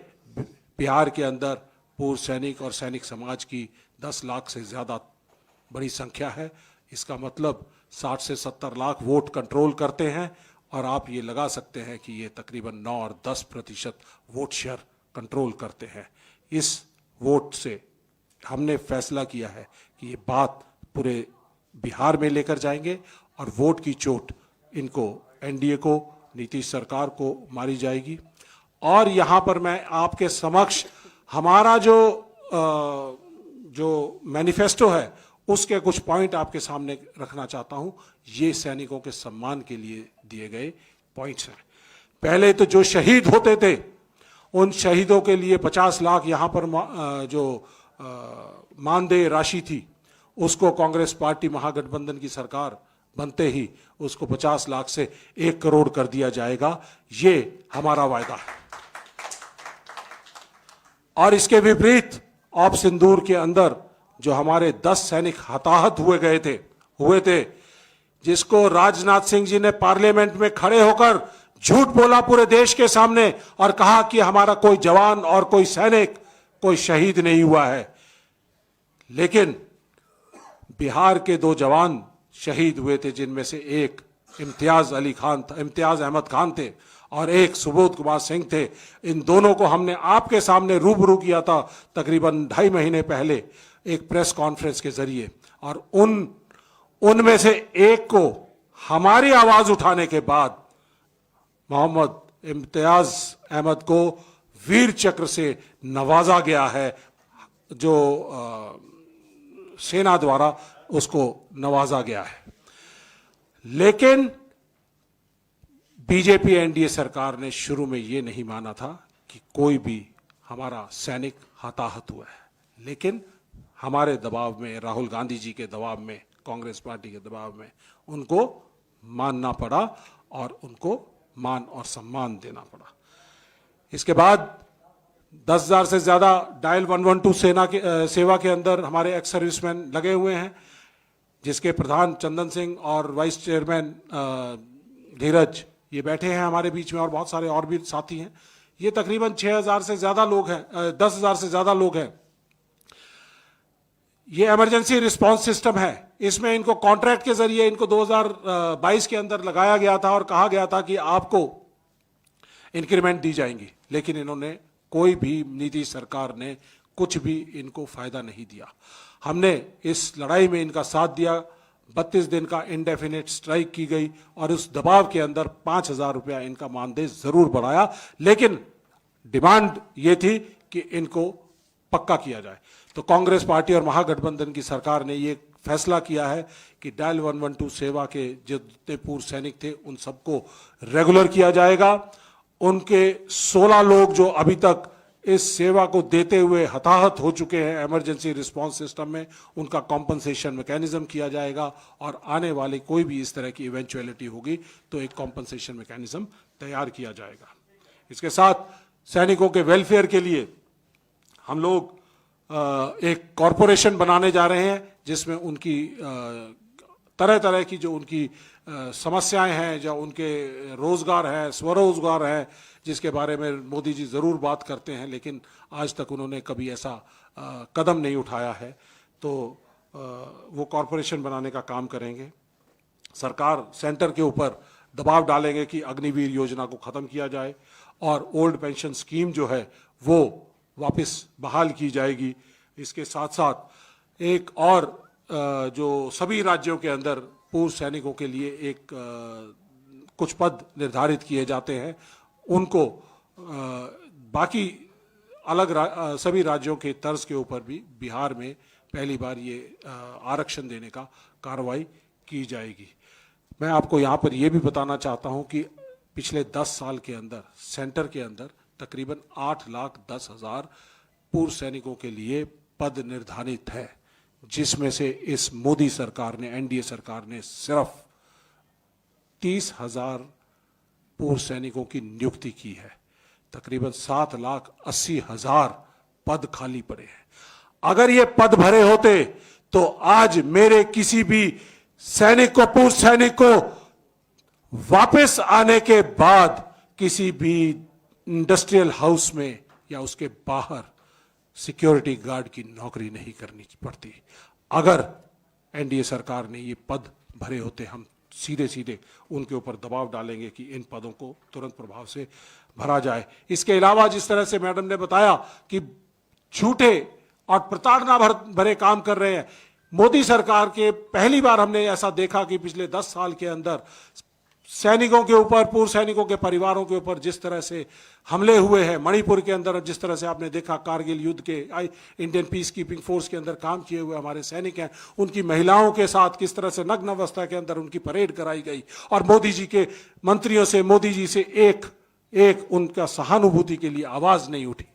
बिहार के अंदर पूर्व सैनिक और सैनिक समाज की 10 लाख से ज्यादा बड़ी संख्या है। इसका मतलब 60 से 70 लाख वोट कंट्रोल करते हैं। और आप ये लगा सकते हैं कि ये तकरीबन 9 और 10% वोट शेयर कंट्रोल करते हैं। इस वोट से हमने फैसला किया है कि ये बात पूरे बिहार में लेकर जाएंगे और वोट की चोट इनको, एनडीए को, नीतीश सरकार को मारी जाएगी। और यहां पर मैं आपके समक्ष हमारा जो मैनिफेस्टो है उसके कुछ पॉइंट आपके सामने रखना चाहता हूं। ये सैनिकों के सम्मान के लिए दिए गए पॉइंट्स हैं। पहले तो जो शहीद होते थे उन शहीदों के लिए 50 लाख यहां पर जो मानदेय राशि थी उसको कांग्रेस पार्टी महागठबंधन की सरकार बनते ही उसको 50 लाख से 1 करोड़ कर दिया जाएगा। ये हमारा वायदा है। और इसके विपरीत ऑप सिंदूर के अंदर जो हमारे 10 सैनिक हताहत हुए थे, जिसको राजनाथ सिंह जी ने पार्लियामेंट में खड़े होकर झूठ बोला पूरे देश के सामने और कहा कि हमारा कोई जवान और कोई सैनिक कोई शहीद नहीं हुआ है, लेकिन बिहार के 2 जवान शहीद हुए थे, जिनमें से एक इम्तियाज अहमद खान थे और एक सुबोध कुमार सिंह थे। इन दोनों को हमने आपके सामने रूबरू किया था तकरीबन 2.5 महीने पहले एक प्रेस कॉन्फ्रेंस के जरिए, और उनमें से एक को हमारी आवाज उठाने के बाद मोहम्मद इम्तियाज अहमद को वीर चक्र से नवाजा गया है, जो सेना द्वारा उसको नवाजा गया है। लेकिन बीजेपी एनडीए सरकार ने शुरू में यह नहीं माना था कि कोई भी हमारा सैनिक हताहत हुआ है, लेकिन हमारे दबाव में, राहुल गांधी जी के दबाव में, कांग्रेस पार्टी के दबाव में उनको मानना पड़ा और उनको मान और सम्मान देना पड़ा। इसके बाद 10,000 से ज्यादा डायल 112 सेवा के अंदर हमारे एक्स सर्विसमैन लगे हुए हैं, जिसके प्रधान चंदन सिंह और वाइस चेयरमैन धीरज ये बैठे हैं हमारे बीच में, और बहुत सारे और भी साथी हैं। ये तकरीबन 6,000 से ज्यादा लोग हैं, 10,000 से ज्यादा लोग हैं। ये इमरजेंसी रिस्पांस सिस्टम है। इसमें इनको कॉन्ट्रैक्ट के जरिए इनको 2022 के अंदर लगाया गया था और कहा गया था कि आपको इंक्रीमेंट दी जाएंगी, लेकिन इन्होंने कोई भी नीति सरकार ने कुछ भी इनको फायदा नहीं दिया। हमने इस लड़ाई में इनका साथ दिया। 32 दिन का इंडेफिनेट स्ट्राइक की गई और उस दबाव के अंदर 5,000 रुपया इनका मानदेय जरूर बढ़ाया, लेकिन डिमांड ये थी कि इनको पक्का किया जाए। तो कांग्रेस पार्टी और महागठबंधन की सरकार ने ये फैसला किया है कि डायल 112 सेवा के जितने पूर्व सैनिक थे उन सबको रेगुलर किया जाएगा। उनके 16 लोग जो अभी तक इस सेवा को देते हुए हताहत हो चुके हैं इमरजेंसी रिस्पांस सिस्टम में, उनका कॉम्पनसेशन मैकेनिज्म किया जाएगा, और आने वाली कोई भी इस तरह की इवेंचुअलिटी होगी तो एक कॉम्पनसेशन मैकेनिज्म तैयार किया जाएगा। इसके साथ सैनिकों के वेलफेयर के लिए हम लोग एक कॉरपोरेशन बनाने जा रहे हैं, जिसमें उनकी तरह तरह की जो उनकी समस्याएं हैं, जो उनके रोजगार है, स्वरोजगार है, जिसके बारे में मोदी जी जरूर बात करते हैं, लेकिन आज तक उन्होंने कभी ऐसा कदम नहीं उठाया है। तो वो कॉरपोरेशन बनाने का काम करेंगे। सरकार सेंटर के ऊपर दबाव डालेंगे कि अग्निवीर योजना को खत्म किया जाए और ओल्ड पेंशन स्कीम जो है वो वापस बहाल की जाएगी। इसके साथ साथ एक और जो सभी राज्यों के अंदर पूर्व सैनिकों के लिए एक कुछ पद निर्धारित किए जाते हैं, उनको बाकी अलग सभी राज्यों के तर्ज के ऊपर भी बिहार में पहली बार ये आरक्षण देने का कार्रवाई की जाएगी। मैं आपको यहाँ पर ये भी बताना चाहता हूँ कि पिछले 10 साल के अंदर सेंटर के अंदर तकरीबन 8,10,000 पूर्व सैनिकों के लिए पद निर्धारित है, जिसमें से इस मोदी सरकार ने, एनडीए सरकार ने सिर्फ 30,000 पूर्व सैनिकों की नियुक्ति की है। तकरीबन 7,80,000 पद खाली पड़े हैं। अगर ये पद भरे होते तो आज मेरे किसी भी सैनिक को, पूर्व सैनिक को वापस आने के बाद किसी भी इंडस्ट्रियल हाउस में या उसके बाहर सिक्योरिटी गार्ड की नौकरी नहीं करनी पड़ती। अगर एनडीए सरकार ने ये पद भरे होते, हम सीधे सीधे उनके ऊपर दबाव डालेंगे कि इन पदों को तुरंत प्रभाव से भरा जाए। इसके अलावा जिस तरह से मैडम ने बताया कि झूठे और प्रताड़ना भरे काम कर रहे हैं, मोदी सरकार के पहली बार हमने ऐसा देखा कि पिछले 10 साल के अंदर सैनिकों के ऊपर, पूर्व सैनिकों के परिवारों के ऊपर जिस तरह से हमले हुए हैं, मणिपुर के अंदर जिस तरह से आपने देखा, कारगिल युद्ध के इंडियन पीस कीपिंग फोर्स के अंदर काम किए हुए हमारे सैनिक हैं, उनकी महिलाओं के साथ किस तरह से नग्न अवस्था के अंदर उनकी परेड कराई गई, और मोदी जी के मंत्रियों से, मोदी जी से एक उनका सहानुभूति के लिए आवाज नहीं उठी।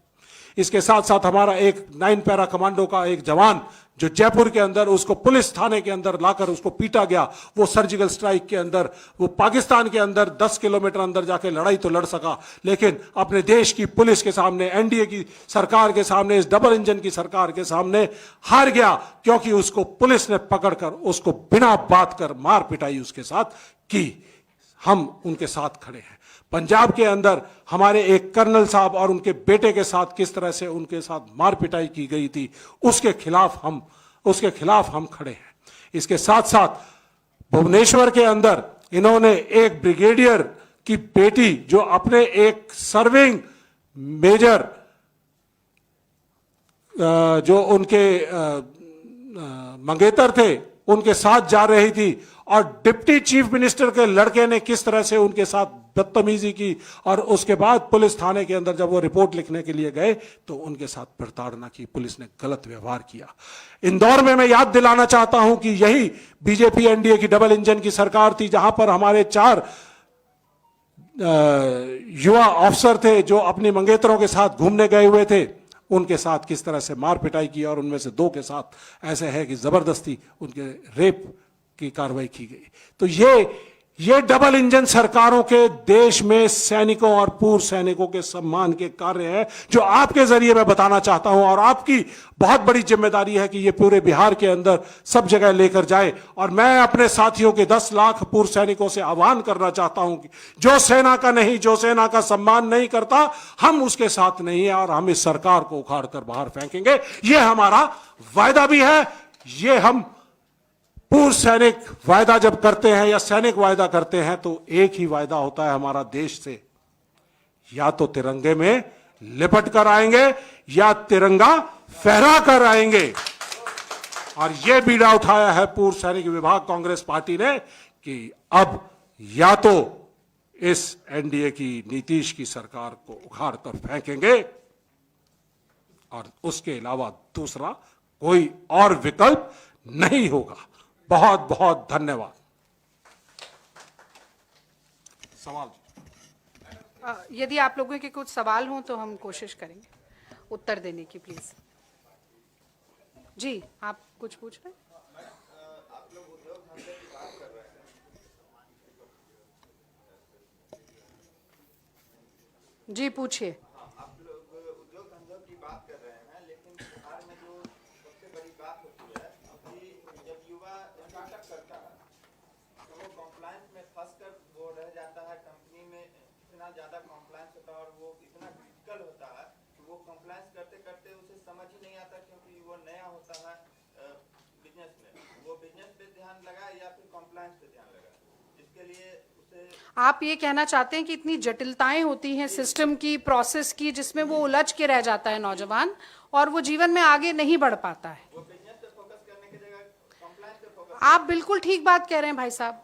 इसके साथ साथ हमारा एक 9 पैरा कमांडो का एक जवान जो जयपुर के अंदर उसको पुलिस थाने के अंदर लाकर उसको पीटा गया, वो सर्जिकल स्ट्राइक के अंदर, वो पाकिस्तान के अंदर 10 किलोमीटर अंदर जाके लड़ाई तो लड़ सका, लेकिन अपने देश की पुलिस के सामने, एनडीए की सरकार के सामने, इस डबल इंजन की सरकार के सामने हार गया, क्योंकि उसको पुलिस ने पकड़कर उसको बिना बात कर मार पिटाई उसके साथ की। हम उनके साथ खड़े हैं। पंजाब के अंदर हमारे एक कर्नल साहब और उनके बेटे के साथ किस तरह से उनके साथ मार पिटाई की गई थी, उसके खिलाफ हम खड़े हैं। इसके साथ साथ भुवनेश्वर के अंदर इन्होंने एक ब्रिगेडियर की बेटी जो अपने एक सर्विंग मेजर जो उनके मंगेतर थे उनके साथ जा रही थी, और डिप्टी चीफ मिनिस्टर के लड़के ने किस तरह से उनके साथ बदतमीजी की, और उसके बाद पुलिस थाने के अंदर जब वो रिपोर्ट लिखने के लिए गए तो उनके साथ प्रताड़ना की, पुलिस ने गलत व्यवहार किया। इंदौर में मैं याद दिलाना चाहता हूं कि यही बीजेपी एनडीए की डबल इंजन की सरकार थी, जहां पर हमारे 4 युवा अफसर थे जो अपनी मंगेतरों के साथ घूमने गए हुए थे, उनके साथ किस तरह से मार पिटाई की, और उनमें से 2 के साथ ऐसे है कि जबरदस्ती उनके रेप की कार्रवाई की गई। तो ये डबल इंजन सरकारों के देश में सैनिकों और पूर्व सैनिकों के सम्मान के कार्य हैं, जो आपके जरिए मैं बताना चाहता हूं, और आपकी बहुत बड़ी जिम्मेदारी है कि ये पूरे बिहार के अंदर सब जगह लेकर जाए। और मैं अपने साथियों के 10 लाख पूर्व सैनिकों से आह्वान करना चाहता हूं कि जो सेना का सम्मान नहीं करता, हम उसके साथ नहीं है, और हम इस सरकार को उखाड़ कर बाहर फेंकेंगे। ये हमारा वायदा भी है। ये हम पूर्व सैनिक वायदा जब करते हैं या सैनिक वायदा करते हैं तो एक ही वायदा होता है हमारा देश से, या तो तिरंगे में लिपट कर आएंगे या तिरंगा फहरा कर आएंगे। और यह बीड़ा उठाया है पूर्व सैनिक विभाग कांग्रेस पार्टी ने कि अब या तो इस एनडीए की नीतीश की सरकार को उखाड़ कर फेंकेंगे, और उसके अलावा दूसरा कोई और विकल्प नहीं होगा। बहुत बहुत धन्यवाद। सवाल यदि आप लोगों के कुछ सवाल हों तो हम कोशिश करेंगे उत्तर देने की। प्लीज जी, आप कुछ पूछ रहे हैं? आप लोग उद्योग धंधे की बात कर रहे हैं, जी पूछिए। आप लोग उद्योग धंधों की बात कर रहे हैं, लेकिन बिहार में जो सबसे बड़ी बात होती है कि जब युवा स्टार्टअप करता है तो वो कॉम्प्लायंस में फंसकर वो रह जाता है। कंपनी में इतना ज़्यादा कॉम्प्लायंस होता है और वो इतना क्रिटिकल होता है कि वो कॉम्प्लायंस करते करते उसे समझ ही नहीं आता, क्योंकि वो नया होता है बिजनेस में। वो बिजनेस पे ध्यान लगाए या फिर कॉम्प्लायंस पे ध्यान लगाए, इसके लिए उसे। आप ये कहना चाहते हैं कि इतनी जटिलताएं होती हैं सिस्टम की, प्रोसेस की, जिसमें वो उलझ के रह जाता है नौजवान, और वो जीवन में आगे नहीं बढ़ पाता है। वो बिजनेस पे फोकस करने की जगह कॉम्प्लायंस पे फोकस। आप बिल्कुल ठीक बात कह रहे हैं भाई साहब,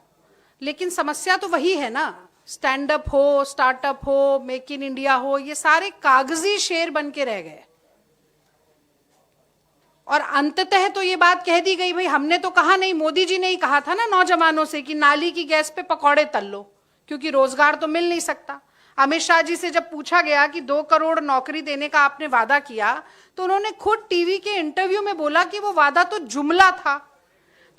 लेकिन समस्या तो वही है ना। स्टैंड अप हो, स्टार्टअप हो, मेक इन इंडिया हो, ये सारे कागजी शेर बन के रह गए। और अंततः तो ये बात कह दी गई, भाई हमने तो कहा नहीं, मोदी जी ने ही कहा था ना नौजवानों से कि नाली की गैस पे पकौड़े तल लो, क्योंकि रोजगार तो मिल नहीं सकता। अमित शाह जी से जब पूछा गया कि 2 करोड़ नौकरी देने का आपने वादा किया, तो उन्होंने खुद टीवी के इंटरव्यू में बोला कि वो वादा तो जुमला था।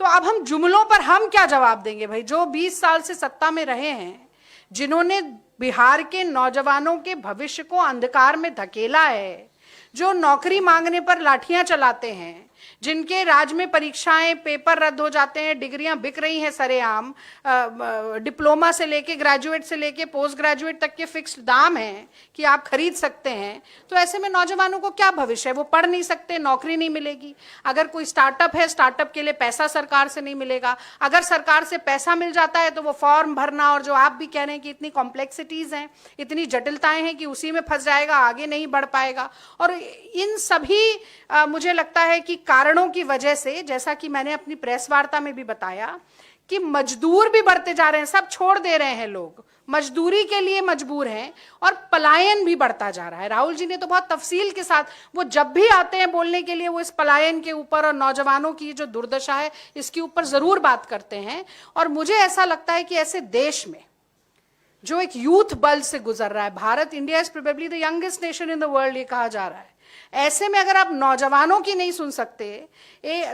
तो अब हम जुमलों पर हम क्या जवाब देंगे भाई? जो 20 साल से सत्ता में रहे हैं, जिन्होंने बिहार के नौजवानों के भविष्य को अंधकार में धकेला है, जो नौकरी मांगने पर लाठियां चलाते हैं, जिनके राज्य में परीक्षाएं, पेपर रद्द हो जाते हैं, डिग्रियां बिक रही हैं सरेआम, डिप्लोमा से लेके ग्रेजुएट से लेके पोस्ट ग्रेजुएट तक के फिक्स्ड दाम हैं कि आप खरीद सकते हैं। तो ऐसे में नौजवानों को क्या भविष्य है? वो पढ़ नहीं सकते, नौकरी नहीं मिलेगी। अगर कोई स्टार्टअप है, स्टार्टअप के लिए पैसा सरकार से नहीं मिलेगा। अगर सरकार से पैसा मिल जाता है तो वो फॉर्म भरना, और जो आप भी कह रहे हैं कि इतनी कॉम्प्लेक्सिटीज हैं, इतनी जटिलताएं हैं कि उसी में फंस जाएगा, आगे नहीं बढ़ पाएगा। और इन सभी मुझे लगता है कि कारणों की वजह से, जैसा कि मैंने अपनी प्रेस वार्ता में भी बताया, कि मजदूर भी बढ़ते जा रहे हैं, सब छोड़ दे रहे हैं लोग, मजदूरी के लिए मजबूर हैं, और पलायन भी बढ़ता जा रहा है। राहुल जी ने तो बहुत तफसील के साथ, वो जब भी आते हैं बोलने के लिए, वो इस पलायन के ऊपर और नौजवानों की जो दुर्दशा है इसके ऊपर जरूर बात करते हैं। और मुझे ऐसा लगता है कि ऐसे देश में जो एक यूथ बल से गुजर रहा है। Bharat, India is probably the youngest nation in the world, ये कहा जा रहा है। ऐसे में अगर आप नौजवानों की नहीं सुन सकते,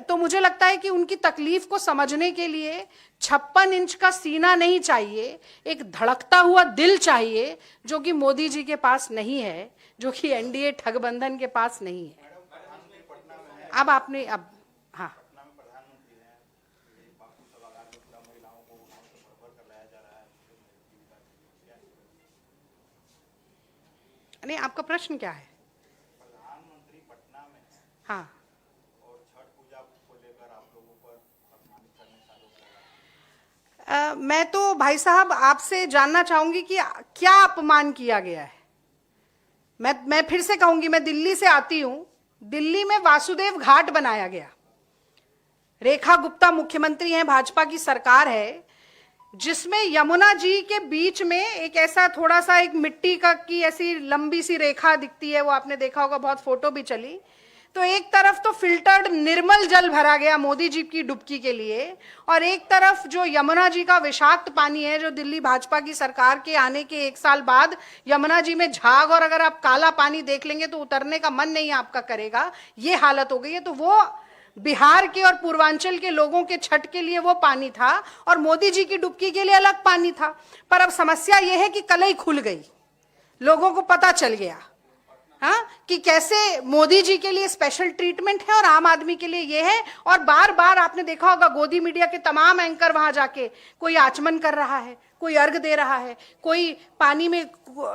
तो मुझे लगता है कि उनकी तकलीफ को समझने के लिए 56 इंच का सीना नहीं चाहिए, एक धड़कता हुआ दिल चाहिए, जो कि मोदी जी के पास नहीं है, जो कि एनडीए ठगबंधन के पास नहीं है। अब आपने हाँ, नहीं, आपका प्रश्न क्या है? प्रधानमंत्री पटना में है हाँ, और छठ पूजा को लेकर आप लोगों पर अपमानित करने का आरोप लगा है। मैं तो भाई साहब आपसे जानना चाहूंगी कि क्या अपमान किया गया है। मैं फिर से कहूंगी, मैं दिल्ली से आती हूं। दिल्ली में वासुदेव घाट बनाया गया। रेखा गुप्ता मुख्यमंत्री हैं, भाजपा की सरकार है, जिसमें यमुना जी के बीच में एक ऐसा थोड़ा सा एक मिट्टी का की ऐसी लंबी सी रेखा दिखती है, वो आपने देखा होगा, बहुत फोटो भी चली। तो एक तरफ तो फिल्टर्ड निर्मल जल भरा गया मोदी जी की डुबकी के लिए, और एक तरफ जो यमुना जी का विषाक्त पानी है, जो दिल्ली भाजपा की सरकार के आने के 1 साल बाद यमुना जी में झाग, और अगर आप काला पानी देख लेंगे तो उतरने का मन नहीं आपका करेगा, ये हालत हो गई है। तो वो बिहार के और पूर्वांचल के लोगों के छठ के लिए वो पानी था, और मोदी जी की डुबकी के लिए अलग पानी था। पर अब समस्या यह है कि कलई खुल गई, लोगों को पता चल गया, हाँ, कि कैसे मोदी जी के लिए स्पेशल ट्रीटमेंट है और आम आदमी के लिए ये है। और बार बार आपने देखा होगा, गोदी मीडिया के तमाम एंकर वहां जाके कोई आचमन कर रहा है, कोई अर्घ दे रहा है, कोई पानी में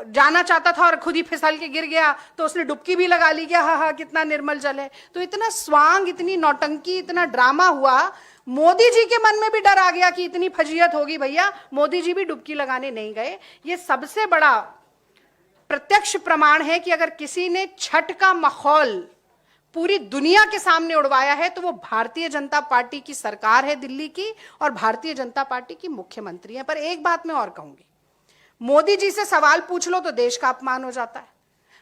जाना चाहता था और खुद ही फिसल के गिर गया तो उसने डुबकी भी लगा ली, क्या हा कितना निर्मल जल है। तो इतना स्वांग, इतनी नौटंकी, इतना ड्रामा हुआ, मोदी जी के मन में भी डर आ गया कि इतनी फजीयत होगी भैया, मोदी जी भी डुबकी लगाने नहीं गए। ये सबसे बड़ा प्रत्यक्ष प्रमाण है कि अगर किसी ने छठ का माहौल पूरी दुनिया के सामने उड़वाया है तो वो भारतीय जनता पार्टी की सरकार है दिल्ली की, और भारतीय जनता पार्टी की मुख्यमंत्री है। पर एक बात मैं और कहूंगी, मोदी जी से सवाल पूछ लो तो देश का अपमान हो जाता है,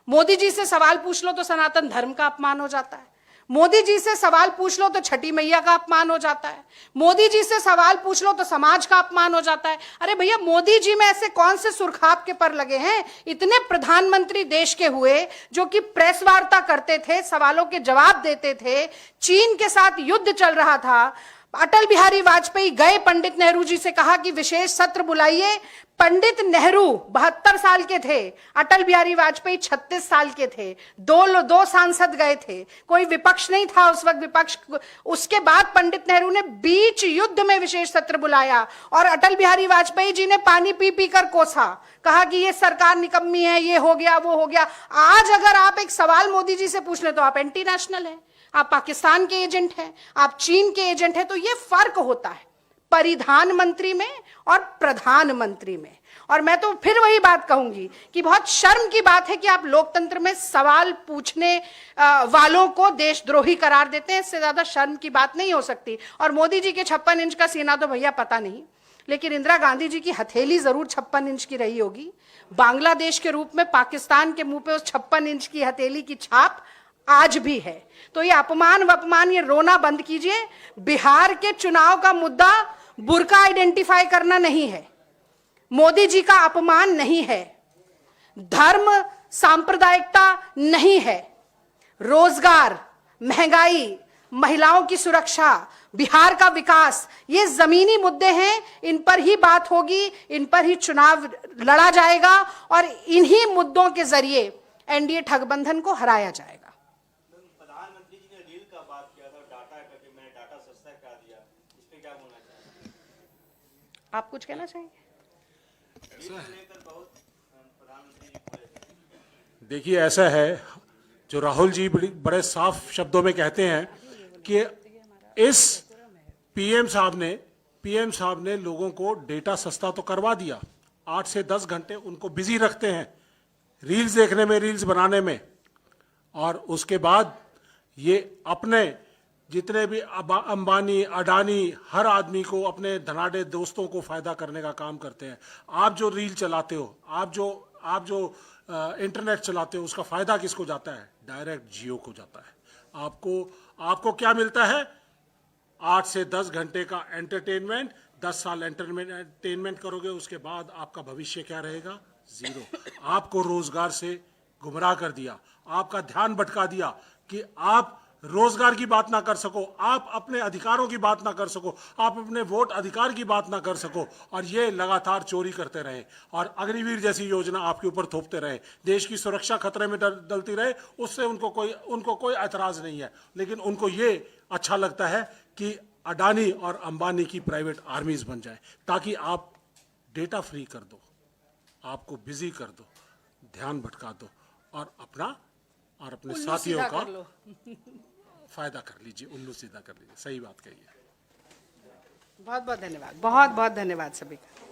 मोदी जी से सवाल पूछ लो तो सनातन धर्म का अपमान हो जाता है, मोदी जी से सवाल पूछ लो तो छठी मैया का अपमान हो जाता है, मोदी जी से सवाल पूछ लो तो समाज का अपमान हो जाता है। अरे भैया, मोदी जी में ऐसे कौन से सुर्खाब के पर लगे हैं? इतने प्रधानमंत्री देश के हुए जो कि प्रेस वार्ता करते थे, सवालों के जवाब देते थे, चीन के साथ युद्ध चल रहा था। अटल बिहारी वाजपेयी गए पंडित नेहरू जी से, कहा कि विशेष सत्र बुलाइए। पंडित नेहरू 72 साल के थे, अटल बिहारी वाजपेयी 36 साल के थे, दो सांसद गए थे, कोई विपक्ष नहीं था उस वक्त विपक्ष। उसके बाद पंडित नेहरू ने बीच युद्ध में विशेष सत्र बुलाया, और अटल बिहारी वाजपेयी जी ने पानी पी पी कर कोसा, कहा कि ये सरकार निकम्मी है, ये हो गया वो हो गया। आज अगर आप एक सवाल मोदी जी से पूछ ले तो आप एंटी नेशनल हैं, आप पाकिस्तान के एजेंट हैं, आप चीन के एजेंट हैं। तो ये फर्क होता है परिधान मंत्री में और प्रधानमंत्री में। और मैं तो फिर वही बात कहूंगी कि बहुत शर्म की बात है कि आप लोकतंत्र में सवाल पूछने वालों को देशद्रोही करार देते हैं। इससे ज्यादा शर्म की बात नहीं हो सकती। और मोदी जी के 56 इंच का सीना तो भैया पता नहीं, लेकिन इंदिरा गांधी जी की हथेली जरूर 56 इंच की रही होगी। बांग्लादेश के रूप में पाकिस्तान के मुंह पे उस 56 इंच की हथेली की छाप आज भी है। तो ये अपमान, ये रोना बंद कीजिए। बिहार के चुनाव का मुद्दा बुर्का आइडेंटिफाई करना नहीं है, मोदी जी का अपमान नहीं है, धर्म सांप्रदायिकता नहीं है, रोजगार, महंगाई, महिलाओं की सुरक्षा, बिहार का विकास, ये जमीनी मुद्दे हैं। इन पर ही बात होगी, इन पर ही चुनाव लड़ा जाएगा, और इन्हीं मुद्दों के जरिए एनडीए ठगबंधन को हराया जाएगा। प्रधानमंत्री जी ने रील का बात किया था, डाटा करके मैंने डाटा सस्ता करा दिया, इस पे क्या बोलना चाहेंगे? आप कुछ कहना चाहेंगे? लेकर बहुत प्रधानमंत्री जी बोले। देखिए, ऐसा है, जो राहुल जी बड़े साफ शब्दों में कहते हैं कि इस पीएम साहब ने लोगों को डेटा सस्ता तो करवा दिया, 8 से 10 घंटे उनको बिजी रखते हैं रील्स देखने में, रील्स बनाने में, और उसके बाद ये अपने जितने भी अंबानी, अडानी, हर आदमी को, अपने धनाढ़ दोस्तों को फायदा करने का काम करते हैं। आप जो रील चलाते हो, आप जो इंटरनेट चलाते हो, उसका फायदा किसको जाता है? डायरेक्ट जियो को जाता है। आपको क्या मिलता है? 8 से 10 घंटे का एंटरटेनमेंट, 10 साल एंटरटेनमेंट करोगे, उसके बाद आपका भविष्य क्या रहेगा? जीरो। आपको रोजगार से गुमराह कर दिया, आपका ध्यान भटका दिया कि आप रोजगार की बात ना कर सको, आप अपने अधिकारों की बात ना कर सको, आप अपने वोट अधिकार की बात ना कर सको, और ये लगातार चोरी करते रहे और अग्निवीर जैसी योजना आपके ऊपर थोपते रहे, देश की सुरक्षा खतरे में डलती रहे। उससे उनको कोई ऐतराज नहीं है, लेकिन उनको ये अच्छा लगता है कि अडानी और अंबानी की प्राइवेट आर्मीज बन जाए, ताकि आप डेटा फ्री कर दो, आपको बिजी कर दो, ध्यान भटका दो और अपने उल्लू साथियों सीधा का कर लो। फायदा कर लीजिए, उल्लू सीधा कर लीजिए। सही बात कही है। बहुत बहुत धन्यवाद, बहुत बहुत धन्यवाद सभी का।